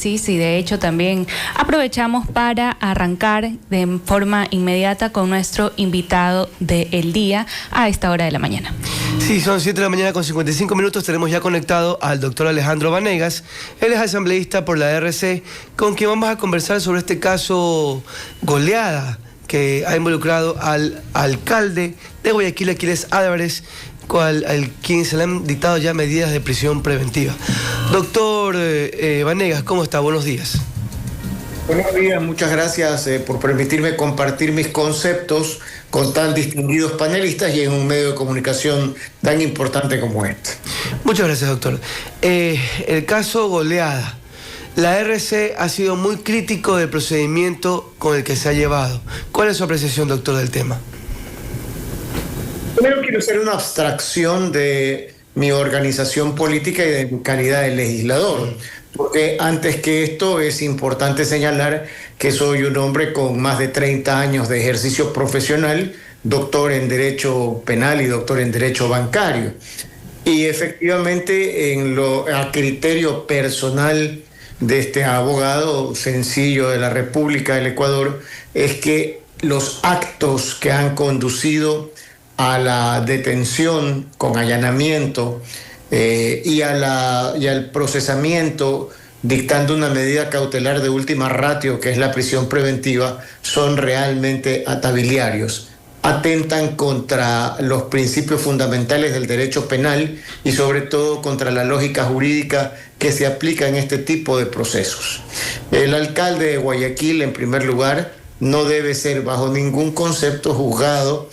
análisis y de hecho también aprovechamos para arrancar de forma inmediata con nuestro invitado del día a esta hora de la mañana. Sí, son 7 de la mañana con 55 minutos. Tenemos ya conectado al doctor Alejandro Vanegas. Él es asambleísta por la RC, con quien vamos a conversar sobre este caso goleada que ha involucrado al alcalde de Guayaquil, Aquiles Álvarez, al quien se le han dictado ya medidas de prisión preventiva. Doctor Vanegas, ¿cómo está? Buenos días. Buenos días, muchas gracias por permitirme compartir mis conceptos con tan distinguidos panelistas y en un medio de comunicación tan importante como este. Muchas gracias, doctor. El caso goleada. La RC ha sido muy crítico del procedimiento con el que se ha llevado. ¿Cuál es su apreciación, doctor, del tema? Primero quiero hacer una abstracción de mi organización política y de mi calidad de legislador, porque antes que esto es importante señalar que soy un hombre con más de 30 años de ejercicio profesional, doctor en Derecho Penal y doctor en Derecho Bancario. Y efectivamente, a criterio personal de este abogado sencillo de la República del Ecuador, es que los actos que han conducido a la detención con allanamiento y al procesamiento dictando una medida cautelar de última ratio, que es la prisión preventiva, son realmente atabiliarios. Atentan contra los principios fundamentales del derecho penal y sobre todo contra la lógica jurídica que se aplica en este tipo de procesos. El alcalde de Guayaquil, en primer lugar, no debe ser bajo ningún concepto juzgado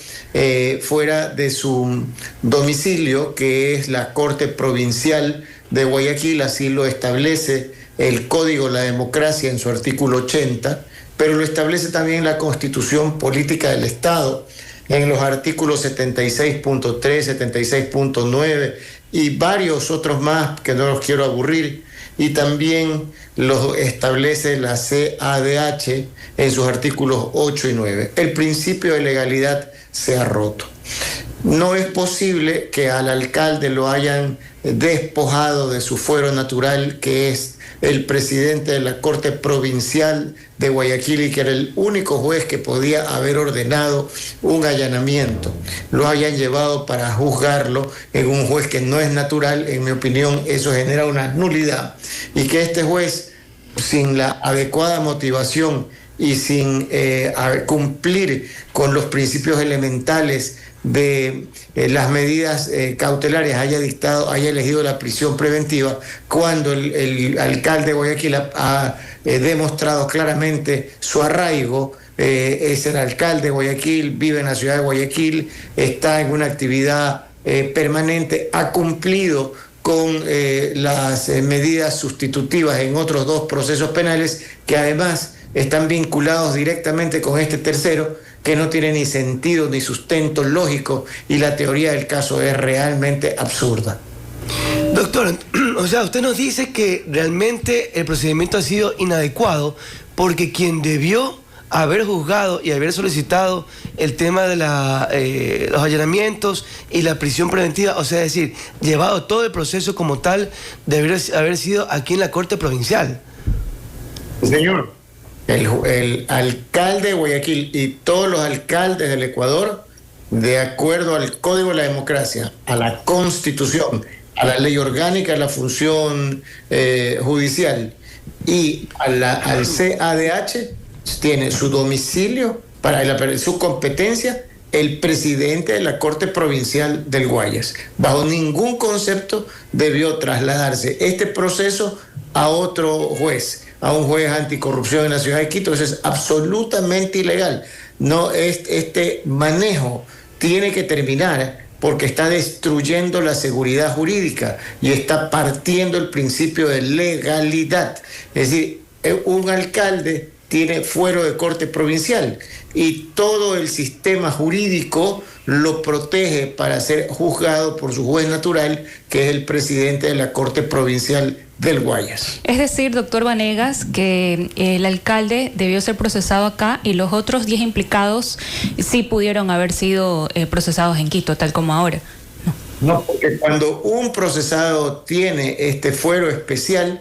fuera de su domicilio, que es la Corte Provincial de Guayaquil. Así lo establece el Código de la Democracia en su artículo 80, pero lo establece también la Constitución Política del Estado en los artículos 76.3, 76.9 y varios otros más que no los quiero aburrir, y también los establece la CADH en sus artículos 8 y 9. El principio de legalidad se ha roto. No es posible que al alcalde lo hayan despojado de su fuero natural, que es el presidente de la Corte Provincial de Guayaquil y que era el único juez que podía haber ordenado un allanamiento. Lo hayan llevado para juzgarlo en un juez que no es natural. En mi opinión, eso genera una nulidad. Y que este juez, sin la adecuada motivación y sin cumplir con los principios elementales de las medidas cautelares, haya elegido la prisión preventiva, cuando el alcalde de Guayaquil ha demostrado claramente su arraigo. Es el alcalde de Guayaquil, vive en la ciudad de Guayaquil, está en una actividad permanente, ha cumplido con las medidas sustitutivas en otros dos procesos penales que además están vinculados directamente con este tercero, que no tiene ni sentido ni sustento lógico, y la teoría del caso es realmente absurda. Doctor, o sea, usted nos dice que realmente el procedimiento ha sido inadecuado porque quien debió haber juzgado y haber solicitado el tema de los allanamientos y la prisión preventiva, o sea, es decir, llevado todo el proceso como tal, debería haber sido aquí en la Corte Provincial. Señor, el alcalde de Guayaquil y todos los alcaldes del Ecuador, de acuerdo al Código de la Democracia, a la Constitución, a la Ley Orgánica de la Función Judicial y al CADH, tiene su domicilio, para su competencia, el presidente de la Corte Provincial del Guayas. Bajo ningún concepto debió trasladarse este proceso a otro juez, a un juez anticorrupción en la ciudad de Quito. Eso es absolutamente ilegal. No, este manejo tiene que terminar porque está destruyendo la seguridad jurídica y está partiendo el principio de legalidad. Es decir, un alcalde tiene fuero de corte provincial y todo el sistema jurídico lo protege para ser juzgado por su juez natural, que es el presidente de la Corte Provincial del Guayas. Es decir, doctor Vanegas, que el alcalde debió ser procesado acá y los otros 10 implicados sí pudieron haber sido procesados en Quito, tal como ahora. No, porque cuando un procesado tiene este fuero especial,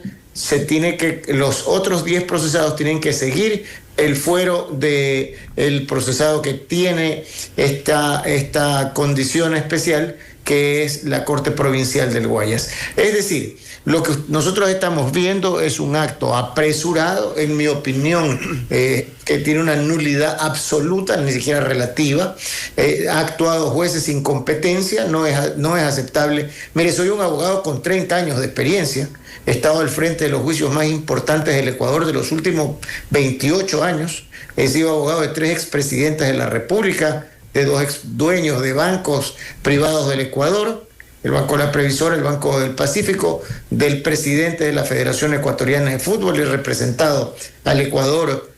los otros 10 procesados tienen que seguir el fuero del procesado que tiene esta condición especial, que es la Corte Provincial del Guayas. Es decir, lo que nosotros estamos viendo es un acto apresurado, en mi opinión, que tiene una nulidad absoluta, ni siquiera relativa. Ha actuado jueces sin competencia, no es aceptable. Mire, soy un abogado con 30 años de experiencia. He estado al frente de los juicios más importantes del Ecuador de los últimos 28 años. He sido abogado de 3 expresidentes de la República, de 2 ex dueños de bancos privados del Ecuador, el Banco de la Previsora, el Banco del Pacífico, del presidente de la Federación Ecuatoriana de Fútbol, y he representado al Ecuador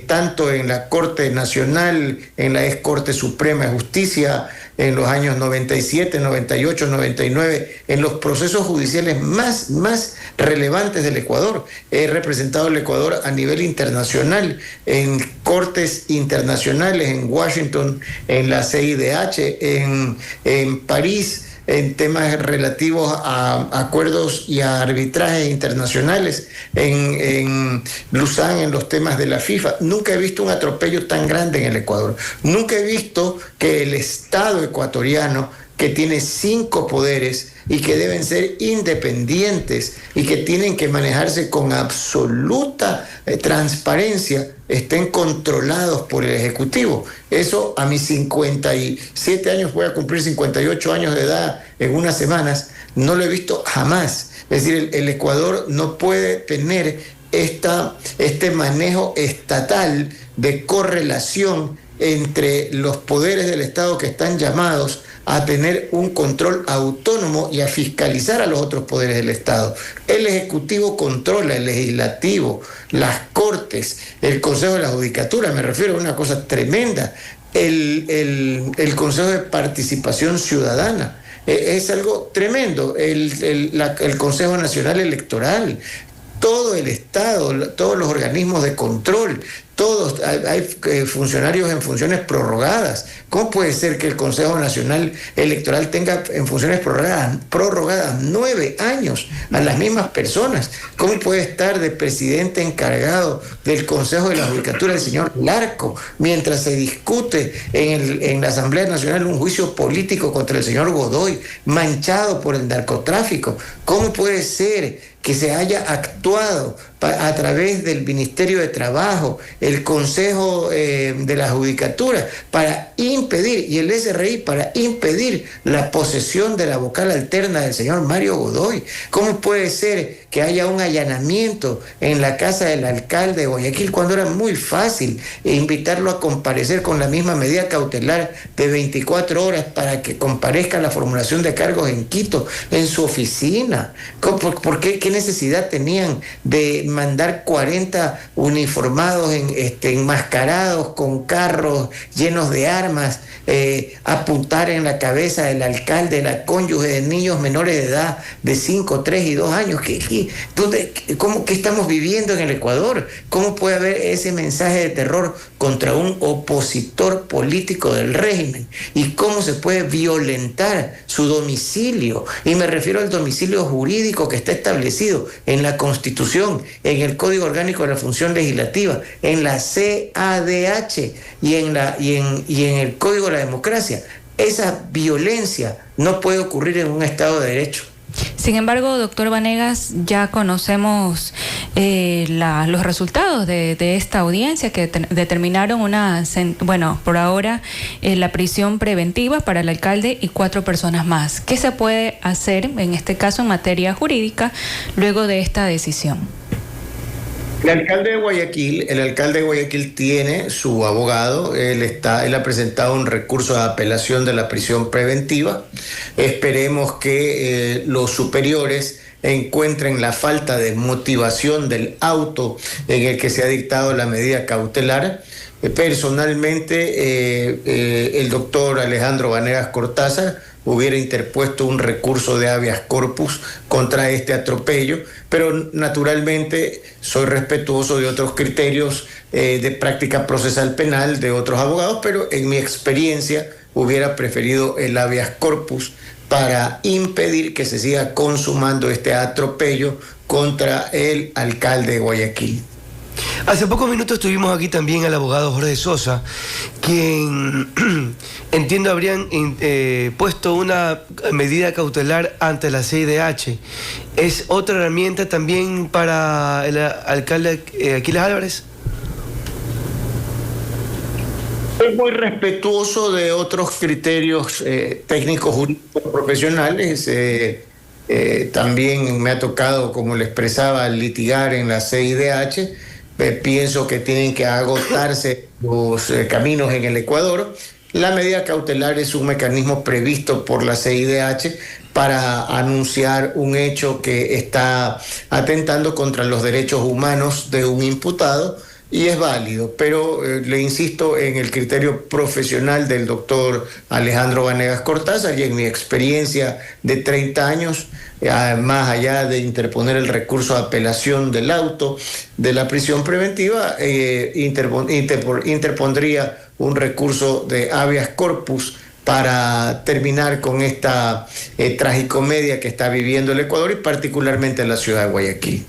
tanto en la Corte Nacional, en la ex Corte Suprema de Justicia, en los años 97, 98, 99, en los procesos judiciales más relevantes del Ecuador. He representado al Ecuador a nivel internacional, en cortes internacionales, en Washington, en la CIDH, en París, en temas relativos a acuerdos y a arbitrajes internacionales, en Lausanne, en los temas de la FIFA. Nunca he visto un atropello tan grande en el Ecuador. Nunca he visto que el Estado ecuatoriano, que tiene 5 poderes y que deben ser independientes y que tienen que manejarse con absoluta transparencia, estén controlados por el Ejecutivo. Eso a mis 57 años, voy a cumplir 58 años de edad en unas semanas, no lo he visto jamás. Es decir, el Ecuador no puede tener este manejo estatal de correlación entre los poderes del Estado, que están llamados a tener un control autónomo y a fiscalizar a los otros poderes del Estado. El Ejecutivo controla el Legislativo, las Cortes, el Consejo de la Judicatura. Me refiero a una cosa tremenda, el Consejo de Participación Ciudadana. Es algo tremendo, el Consejo Nacional Electoral, todo el Estado, todos los organismos de control, todos, hay funcionarios en funciones prorrogadas. ¿Cómo puede ser que el Consejo Nacional Electoral tenga en funciones prorrogadas 9 años a las mismas personas? ¿Cómo puede estar de presidente encargado del Consejo de la Judicatura el señor Larco, mientras se discute en la Asamblea Nacional un juicio político contra el señor Godoy, manchado por el narcotráfico? ¿Cómo puede ser que se haya actuado a través del Ministerio de Trabajo, el Consejo de la Judicatura, para impedir, y el SRI para impedir la posesión de la vocal alterna del señor Mario Godoy? ¿Cómo puede ser que haya un allanamiento en la casa del alcalde de Guayaquil, cuando era muy fácil invitarlo a comparecer con la misma medida cautelar de 24 horas para que comparezca a la formulación de cargos en Quito, en su oficina? ¿Por qué? ¿Qué necesidad tenían de mandar 40 uniformados enmascarados con carros llenos de armas, apuntar en la cabeza del alcalde, la cónyuge de niños menores de edad de 5, 3 y 2 años? ¿Qué estamos viviendo en el Ecuador? ¿Cómo puede haber ese mensaje de terror contra un opositor político del régimen? ¿Y cómo se puede violentar su domicilio? Y me refiero al domicilio jurídico que está establecido en la Constitución, en el Código Orgánico de la Función Legislativa, en la CADH y en el Código de la Democracia. Esa violencia no puede ocurrir en un Estado de Derecho. Sin embargo, doctor Vanegas, ya conocemos los resultados de esta audiencia, que determinaron por ahora la prisión preventiva para el alcalde y 4 personas más. ¿Qué se puede hacer en este caso en materia jurídica luego de esta decisión? El alcalde de Guayaquil tiene su abogado. Él ha presentado un recurso de apelación de la prisión preventiva. Esperemos que los superiores encuentren la falta de motivación del auto en el que se ha dictado la medida cautelar. Personalmente, el doctor Alejandro Vanegas Cortázar hubiera interpuesto un recurso de habeas corpus contra este atropello, pero naturalmente soy respetuoso de otros criterios de práctica procesal penal de otros abogados, pero en mi experiencia hubiera preferido el habeas corpus para impedir que se siga consumando este atropello contra el alcalde de Guayaquil. Hace pocos minutos tuvimos aquí también al abogado Jorge Sosa, quien entiendo habrían puesto una medida cautelar ante la CIDH. ¿Es otra herramienta también para el alcalde Aquiles Álvarez? Es muy respetuoso de otros criterios técnicos jurídicos profesionales. También me ha tocado, como le expresaba, litigar en la CIDH. Pienso que tienen que agotarse los caminos en el Ecuador. La medida cautelar es un mecanismo previsto por la CIDH para anunciar un hecho que está atentando contra los derechos humanos de un imputado, y es válido, pero le insisto en el criterio profesional del doctor Alejandro Vanegas Cortázar y en mi experiencia de 30 años, más allá de interponer el recurso de apelación del auto de la prisión preventiva, interpondría un recurso de habeas corpus para terminar con esta tragicomedia que está viviendo el Ecuador y particularmente la ciudad de Guayaquil.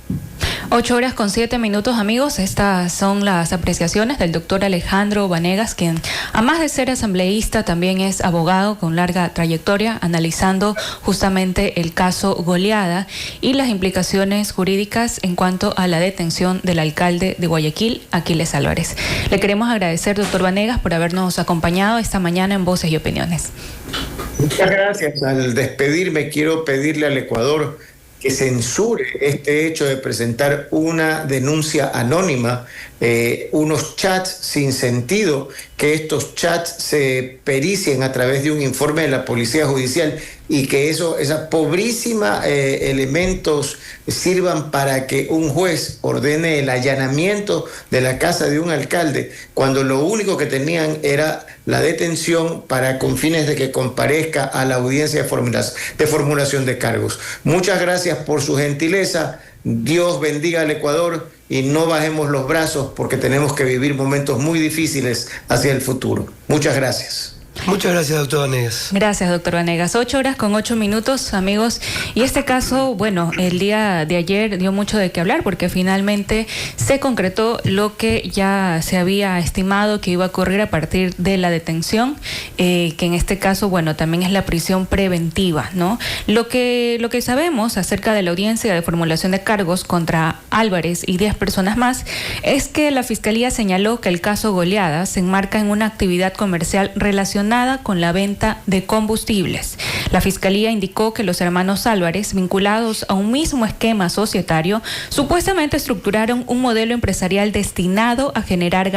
8:07, amigos. Estas son las apreciaciones del doctor Alejandro Vanegas, quien, además de ser asambleísta, también es abogado con larga trayectoria, analizando justamente el caso Goleada y las implicaciones jurídicas en cuanto a la detención del alcalde de Guayaquil, Aquiles Álvarez. Le queremos agradecer, doctor Vanegas, por habernos acompañado esta mañana en Voces y Opiniones. Muchas gracias. Al despedirme, quiero pedirle al Ecuador que censure este hecho de presentar una denuncia anónima, unos chats sin sentido, que estos chats se pericien a través de un informe de la Policía Judicial y que esa pobrísima elementos sirvan para que un juez ordene el allanamiento de la casa de un alcalde, cuando lo único que tenían era la detención con fines de que comparezca a la audiencia de formulación de cargos. Muchas gracias por su gentileza. Dios bendiga al Ecuador y no bajemos los brazos, porque tenemos que vivir momentos muy difíciles hacia el futuro. Muchas gracias. Muchas gracias, doctor Vanegas. Gracias, doctor Vanegas. 8:08, amigos. Y este caso, bueno, el día de ayer dio mucho de qué hablar, porque finalmente se concretó lo que ya se había estimado que iba a ocurrir a partir de la detención, que en este caso, bueno, también es la prisión preventiva, ¿no? Lo que sabemos acerca de la audiencia de formulación de cargos contra Álvarez y 10 personas más es que la Fiscalía señaló que el caso Goleada se enmarca en una actividad comercial relacionada con la venta de combustibles. La Fiscalía indicó que los hermanos Álvarez, vinculados a un mismo esquema societario, supuestamente estructuraron un modelo empresarial destinado a generar